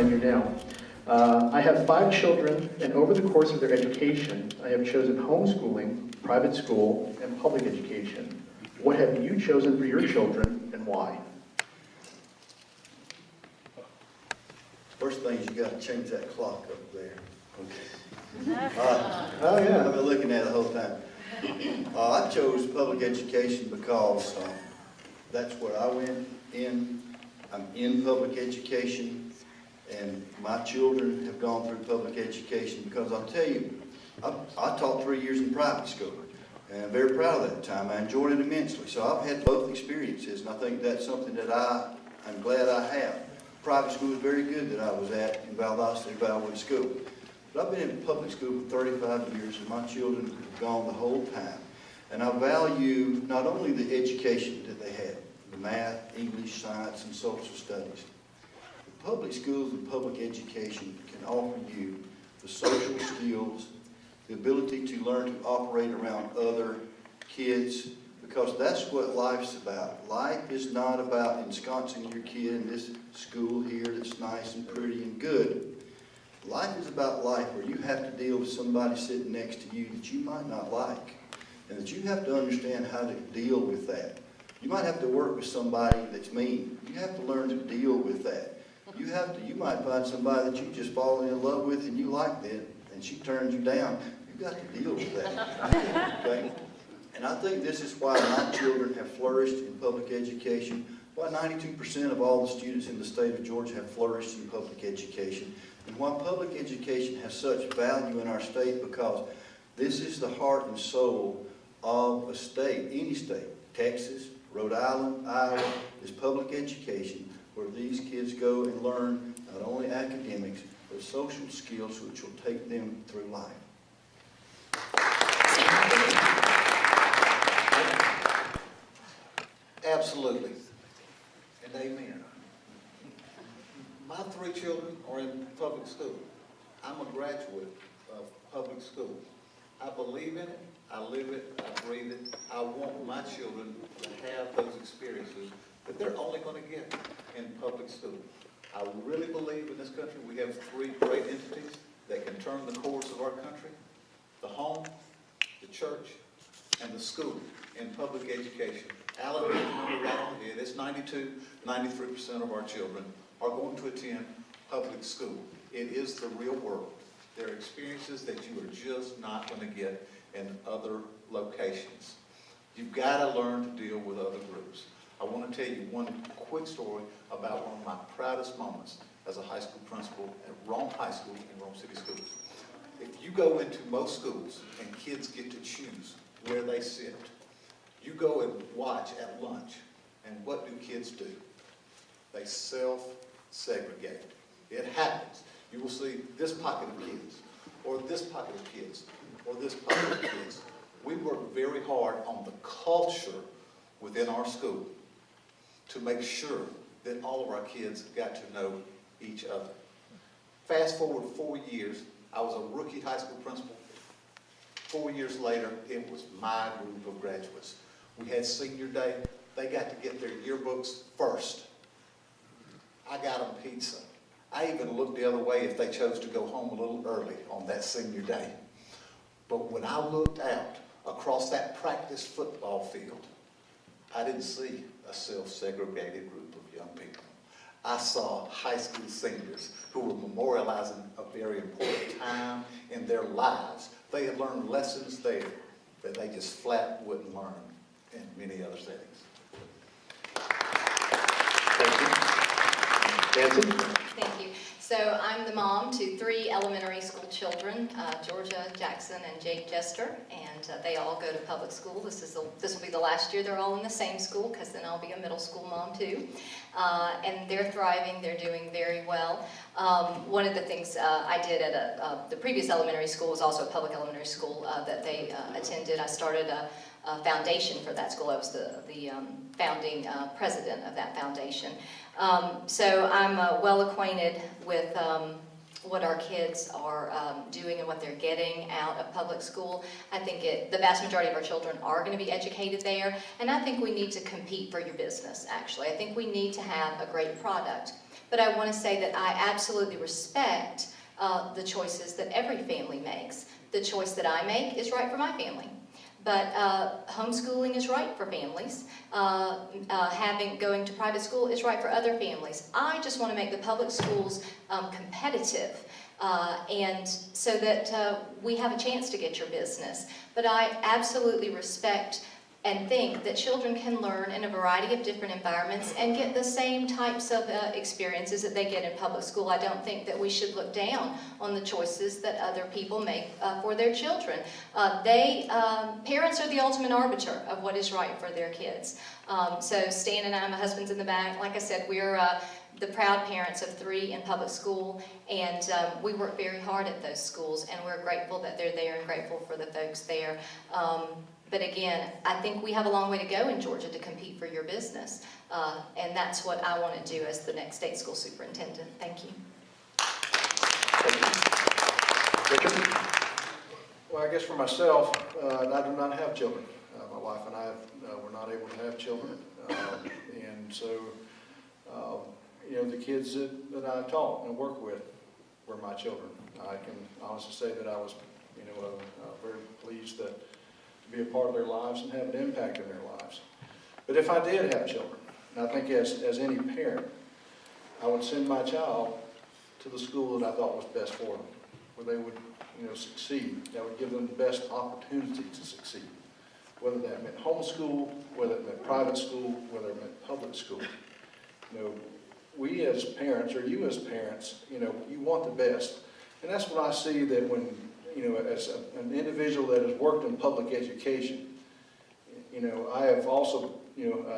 time here now. I have 5 children, and over the course of their education, I have chosen homeschooling, private school, and public education. What have you chosen for your children, and why? First thing is you got to change that clock up there. Okay. Oh, yeah. I've been looking at it the whole time. I chose public education because that's where I went in. I'm in public education, and my children have gone through public education because I'll tell you, I taught 3 years in private school, and I'm very proud of that time. I enjoyed it immensely. So I've had both experiences, and I think that's something that I'm glad I have. Private school was very good that I was at in Valdosta Bellwood School. But I've been in public school for 35 years, and my children have gone the whole time. And I value not only the education that they had, the math, English, science, and social studies. The public schools and public education can offer you the social skills, the ability to learn to operate around other kids, because that's what life's about. Life is not about ensconcing your kid in this school here that's nice and pretty and good. Life is about life where you have to deal with somebody sitting next to you that you might not like, and that you have to understand how to deal with that. You might have to work with somebody that's mean. You have to learn to deal with that. You might find somebody that you just fall in love with and you like that, and she turns you down. You've got to deal with that. Okay? And I think this is why my children have flourished in public education, why 92% of all the students in the state of Georgia have flourished in public education, and why public education has such value in our state, because this is the heart and soul of a state, any state. Texas, Rhode Island, Iowa is public education, where these kids go and learn not only academics, but social skills which will take them through life. Absolutely. And amen. My 3 children are in public school. I'm a graduate of public school. I believe in it, I live it, I breathe it. I want my children to have those experiences that they're only going to get in public school. I really believe in this country we have 3 great entities that can turn the course of our country: the home, the church, and the school in public education. Alan hit the number right on the head. It's 93% of our children are going to attend public school. It is the real world. There are experiences that you are just not going to get in other locations. You've got to learn to deal with other groups. I want to tell you one quick story about one of my proudest moments as a high school principal at Rome High School in Rome City Schools. If you go into most schools and kids get to choose where they sit, you go and watch at lunch, and what do kids do? They self-segregate. It happens. You will see this pocket of kids, or this pocket of kids, or this pocket of kids. We work very hard on the culture within our school to make sure that all of our kids got to know each other. Fast forward 4 years, I was a rookie high school principal. 4 years later, it was my group of graduates. We had senior day. They got to get their yearbooks first. I got them pizza. I even looked the other way if they chose to go home a little early on that senior day. But when I looked out across that practice football field, I didn't see a self-segregated group of young people. I saw high school seniors who were memorializing a very important time in their lives. They had learned lessons there that they just flat wouldn't learn in many other settings. Nancy? Thank you. So I'm the mom to 3 elementary school children, Georgia, Jackson, and Jake Jester, and they all go to public school. This will be the last year they're all in the same school, because then I'll be a middle school mom too. And they're thriving. They're doing very well. One of the things I did at the previous elementary school was also a public elementary school that they attended. I started a foundation for that school. I was the founding president of that foundation. So I'm well acquainted with what our kids are doing and what they're getting out of public school. I think the vast majority of our children are going to be educated there, and I think we need to compete for your business, actually. I think we need to have a great product. but I want to say that I absolutely respect the choices that every family makes. The choice that I make is right for my family. But homeschooling is right for families. Going to private school is right for other families. I just want to make the public schools competitive, and so that we have a chance to get your business. But I absolutely respect and think that children can learn in a variety of different environments and get the same types of experiences that they get in public school. I don't think that we should look down on the choices that other people make for their children. Parents are the ultimate arbiter of what is right for their kids. So Stan and I, my husband's in the back, like I said, we're the proud parents of 3 in public school, and we work very hard at those schools, and we're grateful that they're there and grateful for the folks there. But again, I think we have a long way to go in Georgia to compete for your business. And that's what I want to do as the next state school superintendent. Thank you. Richard? Well, I guess for myself, I do not have children. My wife and I were not able to have children. And so, the kids that I taught and worked with were my children. I can honestly say that I was, very pleased to be a part of their lives and have an impact in their lives. But if I did have children, and I think as any parent, I would send my child to the school that I thought was best for them, where they would, succeed. That would give them the best opportunity to succeed. Whether that meant homeschool, whether it meant private school, whether it meant public school. We as parents, or you as parents, you want the best. And that's what I see that when, as an individual that has worked in public education, I have also,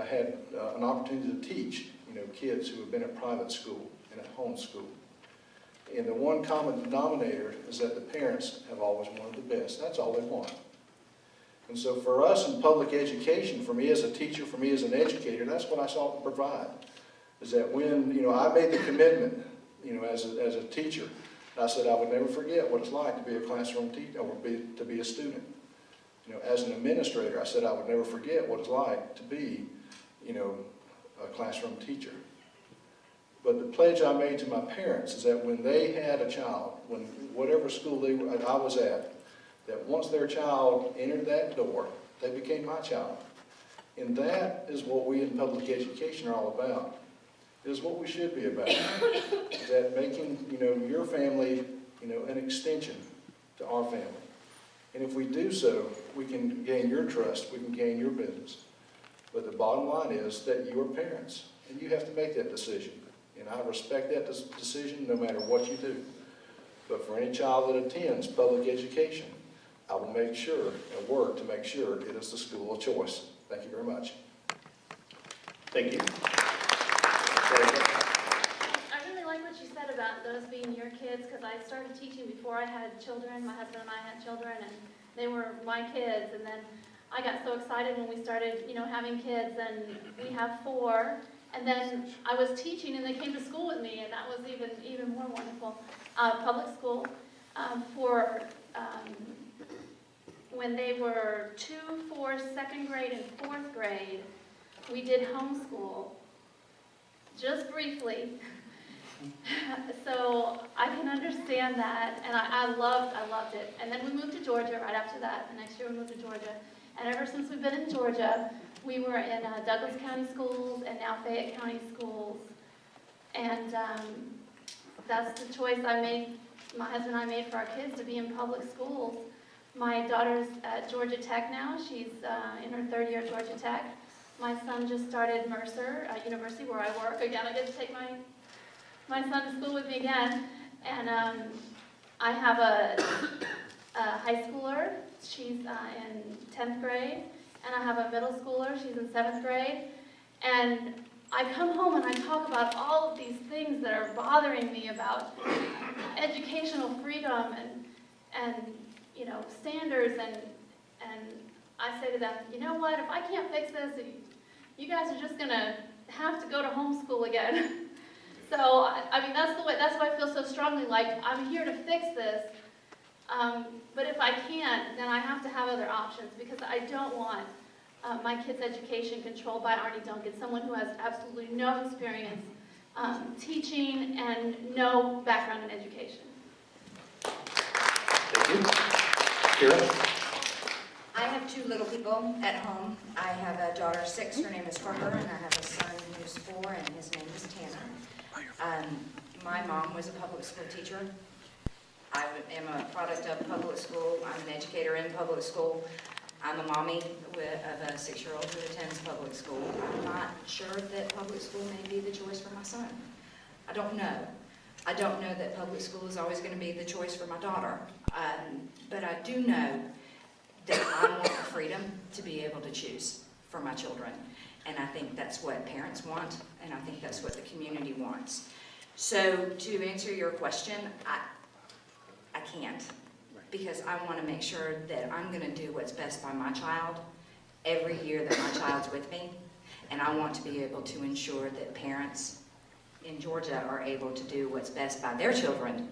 had an opportunity to teach, kids who have been at private school and at home school. And the one common denominator is that the parents have always wanted the best. That's all they want. And so for us in public education, for me as a teacher, for me as an educator, that's what I sought to provide. Is that when, I made the commitment, as a teacher, I said I would never forget what it's like to be a classroom teacher, or to be a student. As an administrator, I said I would never forget what it's like to be, a classroom teacher. But the pledge I made to my parents is that when they had a child, when whatever school I was at, that once their child entered that door, they became my child. And that is what we in public education are all about. It is what we should be about. Is that making, your family, an extension to our family. And if we do so, we can gain your trust, we can gain your business. But the bottom line is that you are parents, and you have to make that decision. And I respect that decision no matter what you do. But for any child that attends public education, I will make sure and work to make sure it is the school of choice. Thank you very much. Thank you. I really like what you said about those being your kids, because I started teaching before I had children. My husband and I had children, and they were my kids. And then I got so excited when we started, having kids, and we have 4. And then I was teaching, and they came to school with me, and that was even more wonderful. Public school for when they were 2, 4, 2nd grade, and 4th grade, we did homeschool, just briefly. So I can understand that, and I loved it. And then we moved to Georgia right after that. The next year we moved to Georgia. And ever since we've been in Georgia, we were in Douglas County schools and now Fayette County schools. And that's the choice my husband and I made for our kids, to be in public schools. My daughter's at Georgia Tech now. She's in her 3rd year at Georgia Tech. My son just started Mercer University, where I work. Again, I get to take my son to school with me again. And I have a high schooler. She's in 10th grade. And I have a middle schooler. She's in 7th grade. And I come home and I talk about all of these things that are bothering me about educational freedom and standards, and I say to them, you know what, if I can't fix this, you guys are just gonna have to go to homeschool again. So I mean, that's why I feel so strongly like I'm here to fix this. But if I can't, then I have to have other options, because I don't want my kids' education controlled by Arnie Duncan, someone who has absolutely no experience teaching, and no background in education. Thank you. Kira? I have two little people at home. I have a daughter 6, her name is Carter, and I have a son who's 4, and his name is Tanner. My mom was a public school teacher. I am a product of public school. I'm an educator in public school. I'm a mommy of a 6-year-old who attends public school. I'm not sure that public school may be the choice for my son. I don't know. I don't know that public school is always going to be the choice for my daughter. But I do know that I want the freedom to be able to choose for my children. And I think that's what parents want, and I think that's what the community wants. So to answer your question, I can't, because I want to make sure that I'm going to do what's best by my child every year that my child's with me. And I want to be able to ensure that parents in Georgia are able to do what's best by their children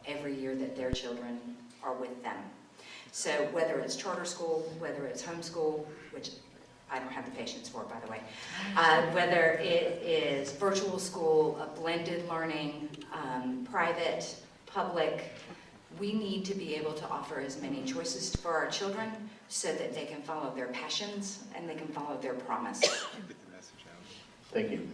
every year that their children are with them. So whether it's charter school, whether it's homeschool, which I don't have the patience for, by the way, whether it is virtual school, a blended learning, private, public, we need to be able to offer as many choices for our children so that they can follow their passions and they can follow their promise. Thank you.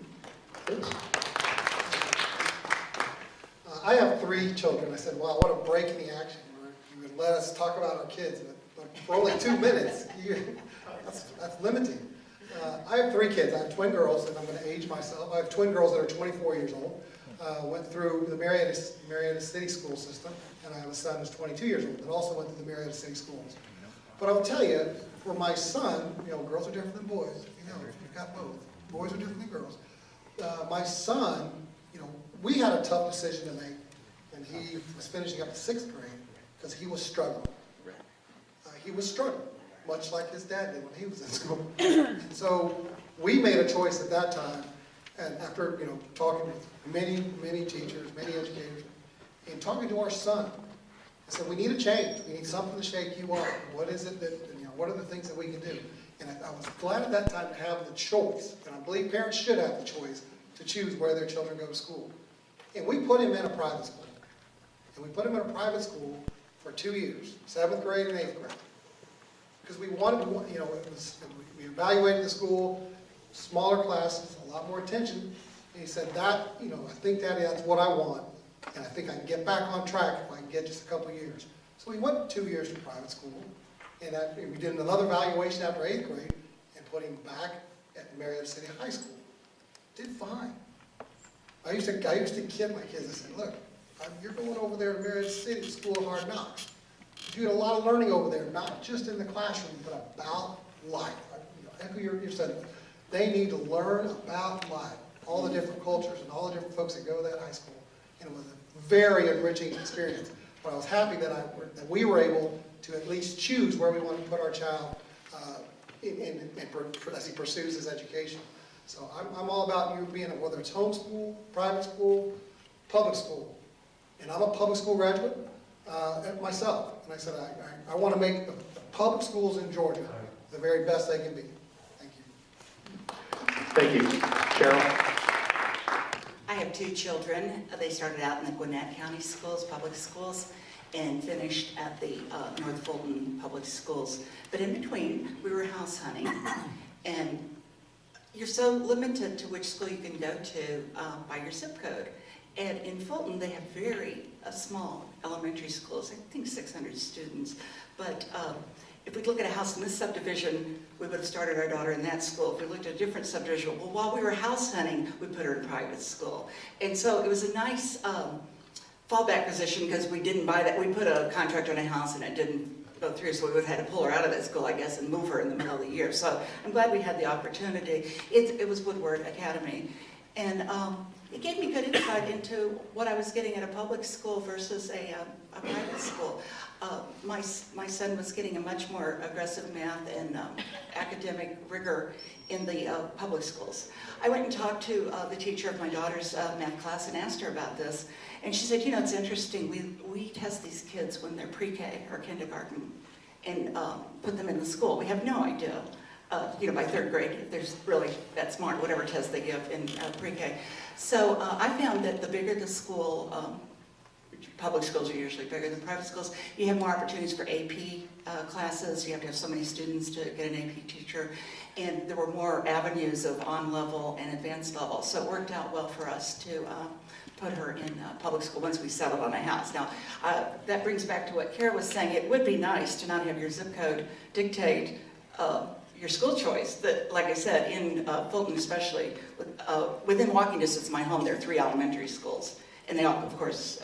I have 3 children. I said, wow, what a break in the action. You would let us talk about our kids, but for only 2 minutes, that's limiting. I have 3 kids. I have twin girls, and I'm going to age myself. I have twin girls that are 24 years old. Went through the Marietta City school system, and I have a son who's 22 years old that also went through the Marietta City schools. But I will tell you, for my son, girls are different than boys. You've got both. Boys are different than girls. My son, we had a tough decision to make when he was finishing up the 6th grade because he was struggling. He was struggling, much like his dad did when he was in school. So we made a choice at that time, and after talking with many teachers, many educators, and talking to our son, I said, we need a change. We need something to shake you up. What is it that, what are the things that we can do? And I was glad at that time to have the choice, and I believe parents should have the choice to choose where their children go to school. And we put him in a private school. And we put him in a private school for 2 years, 7th grade and 8th grade. Because we wanted to, we evaluated the school, smaller classes, a lot more attention. And he said, I think, Daddy, that's what I want. And I think I can get back on track if I can get just a couple of years. So we went 2 years to private school. And we did another evaluation after 8th grade and put him back at Marietta City High School. Did fine. I used to kid my kids. I said, look, you're going over there to Marietta City School of Hard Knocks. You get a lot of learning over there, not just in the classroom, but about life. Echo your sentiment. They need to learn about life, all the different cultures and all the different folks that go to that high school. And it was a very enriching experience. But I was happy that we were able to at least choose where we wanted to put our child as he pursues his education. So I'm all about you being, whether it's homeschool, private school, public school. And I'm a public school graduate myself. And I said, I want to make the public schools in Georgia the very best they can be. Thank you. Thank you. Cheryl? I have 2 children. They started out in the Gwinnett County schools, public schools, and finished at the North Fulton public schools. But in between, we were house hunting. And you're so limited to which school you can go to by your zip code. And in Fulton, they have very small elementary schools, I think 600 students. But if we look at a house in this subdivision, we would have started our daughter in that school. If we looked at a different subdivision, well, while we were house hunting, we put her in private school. And so it was a nice fallback position because we didn't buy that. We put a contract on a house and it didn't go through, so we would have had to pull her out of that school, I guess, and move her in the middle of the year. So I'm glad we had the opportunity. It was Woodward Academy. And it gave me good insight into what I was getting at a public school versus a private school. My son was getting a much more aggressive math and academic rigor in the public schools. I went and talked to the teacher of my daughter's math class and asked her about this. And she said, it's interesting, we test these kids when they're pre-K or kindergarten and put them in the school. We have no idea by third grade, if there's really that smart, whatever test they give in pre-K. So I found that the bigger the school, public schools are usually bigger than private schools, you have more opportunities for AP classes. You have to have so many students to get an AP teacher. And there were more avenues of on-level and advanced level. So it worked out well for us to put her in public school once we settled on a house. Now, that brings back to what Kara was saying. It would be nice to not have your zip code dictate your school choice. That, like I said, in Fulton especially, within walking distance of my home, there are 3 elementary schools. And they all, of course,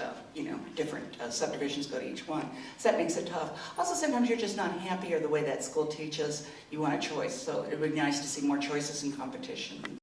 different subdivisions go to each one. So that makes it tough. Also, sometimes you're just not happy or the way that school teaches. You want a choice. So it would be nice to see more choices and competition.